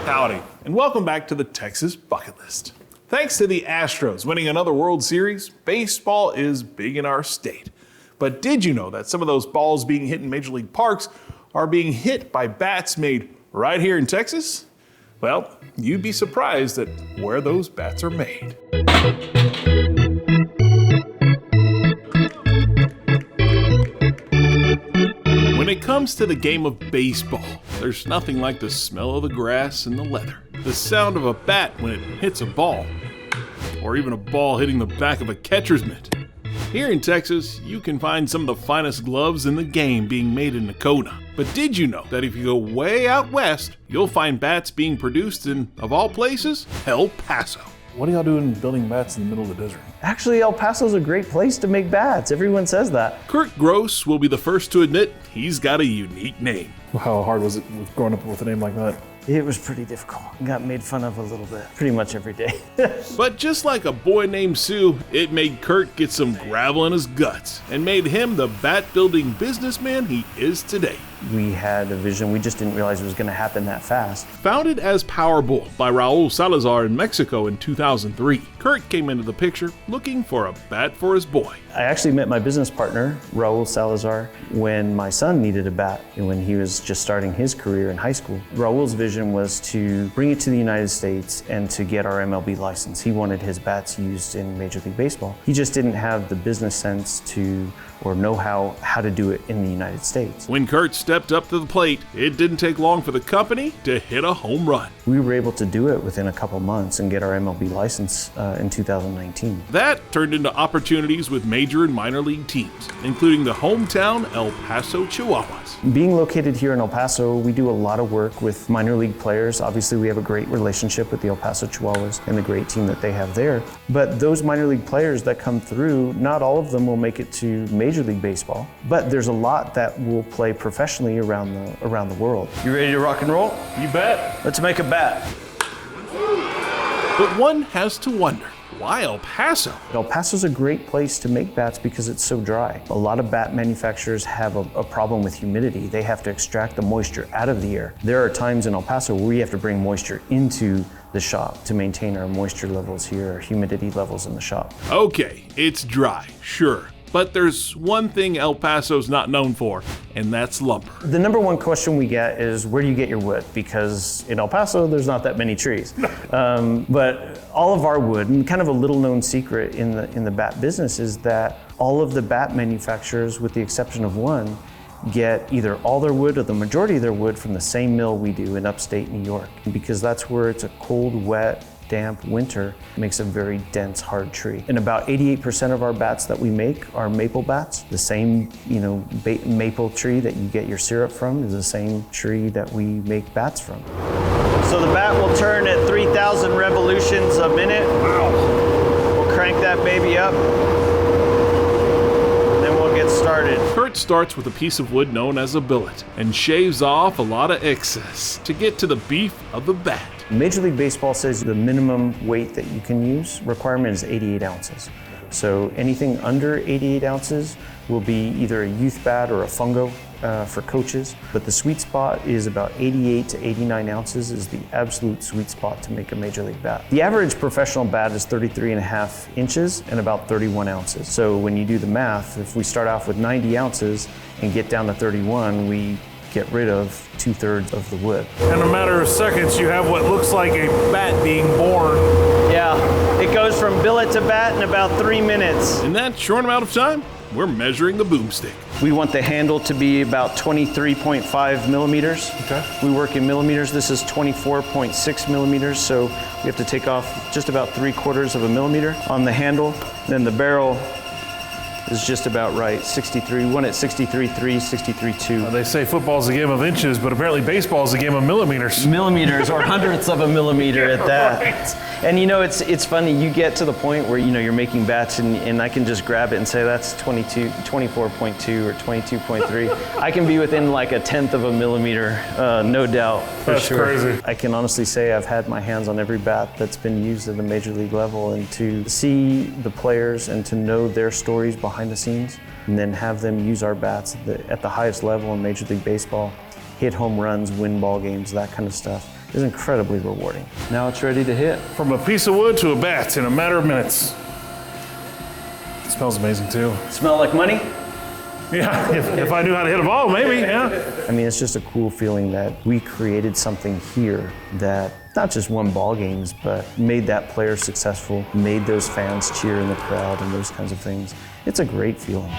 Howdy, and welcome back to the Texas Bucket List. Thanks to the Astros winning another World Series, baseball is big in our state. But did you know that some of those balls being hit in Major League parks are being hit by bats made right here in Texas? Well, you'd be surprised at where those bats are made. When it comes to the game of baseball, there's nothing like the smell of the grass and the leather, the sound of a bat when it hits a ball, or even a ball hitting the back of a catcher's mitt. Here in Texas, you can find some of the finest gloves in the game being made in Nakona. But did you know that if you go way out west, you'll find bats being produced in, of all places, El Paso? What are y'all doing building bats in the middle of the desert? Actually, El Paso's a great place to make bats. Everyone says that. Kurt Gross will be the first to admit he's got a unique name. How hard was it growing up with a name like that? It was pretty difficult. Got made fun of a little bit, pretty much every day. But just like a boy named Sue, it made Kurt get some gravel in his guts and made him the bat-building businessman he is today. We had a vision, we just didn't realize it was going to happen that fast. Founded as Powerbull by Raul Salazar in Mexico in 2003, Kurt came into the picture looking for a bat for his boy. I actually met my business partner, Raul Salazar, when my son needed a bat and when he was just starting his career in high school. Raul's vision was to bring it to the United States and to get our MLB license. He wanted his bats used in Major League Baseball. He just didn't have the business sense to or know how to do it in the United States. When Kurt stepped up to the plate, it didn't take long for the company to hit a home run. We were able to do it within a couple months and get our MLB license in 2019. That turned into opportunities with major and minor league teams, including the hometown El Paso Chihuahuas. Being located here in El Paso, we do a lot of work with minor league players. Obviously, we have a great relationship with the El Paso Chihuahuas and the great team that they have there. But those minor league players that come through, not all of them will make it to Major League Baseball, but there's a lot that will play professionally around the world. You ready to rock and roll? You bet. Let's make a bat. But one has to wonder, why El Paso? El Paso's a great place to make bats because it's so dry. A lot of bat manufacturers have a problem with humidity. They have to extract the moisture out of the air. There are times in El Paso where we have to bring moisture into the shop to maintain our moisture levels here, our humidity levels in the shop. Okay, it's dry, sure. But there's one thing El Paso's not known for, and that's lumber. The number one question we get is, where do you get your wood? Because in El Paso, there's not that many trees. But all of our wood, and kind of a little known secret in the bat business, is that all of the bat manufacturers, with the exception of one, get either all their wood or the majority of their wood from the same mill we do in upstate New York. Because that's where it's a cold, wet, damp winter, makes a very dense, hard tree. And about 88% of our bats that we make are maple bats. The same, maple tree that you get your syrup from is the same tree that we make bats from. So the bat will turn at 3,000 revolutions a minute. Wow. We'll crank that baby up. Then we'll get started. Kurt starts with a piece of wood known as a billet and shaves off a lot of excess to get to the beef of the bat. Major League Baseball says the minimum weight that you can use requirement is 88 ounces. So anything under 88 ounces will be either a youth bat or a fungo for coaches. But the sweet spot is about 88 to 89 ounces is the absolute sweet spot to make a Major League bat. The average professional bat is 33.5 inches and about 31 ounces. So when you do the math, if we start off with 90 ounces and get down to 31, we get rid of 2/3 of the wood. In a matter of seconds, you have what looks like a bat being born. Yeah, it goes from billet to bat in about 3 minutes. In that short amount of time, we're measuring the boomstick. We want the handle to be about 23.5 millimeters. Okay. We work in millimeters. This is 24.6 millimeters, so we have to take off just about 3/4 of a millimeter on the handle. Then the barrel is just about right, 63. We want it 63.3, 63.2. They say football's a game of inches, but apparently baseball's a game of millimeters. Millimeters or hundredths of a millimeter at that. Right. And it's funny, you get to the point where you're making bats and I can just grab it and say that's 24.2 or 22.3. I can be within like 1/10 of a millimeter, no doubt, for That's sure. crazy. I can honestly say I've had my hands on every bat that's been used at the Major League level, and to see the players and to know their stories behind the scenes and then have them use our bats at the highest level in Major League Baseball, hit home runs, win ball games, that kind of stuff. is incredibly rewarding. Now it's ready to hit. From a piece of wood to a bat in a matter of minutes. It smells amazing too. Smell like money? Yeah, if I knew how to hit a ball, maybe, yeah. I mean, it's just a cool feeling that we created something here that not just won ball games, but made that player successful, made those fans cheer in the crowd and those kinds of things. It's a great feeling.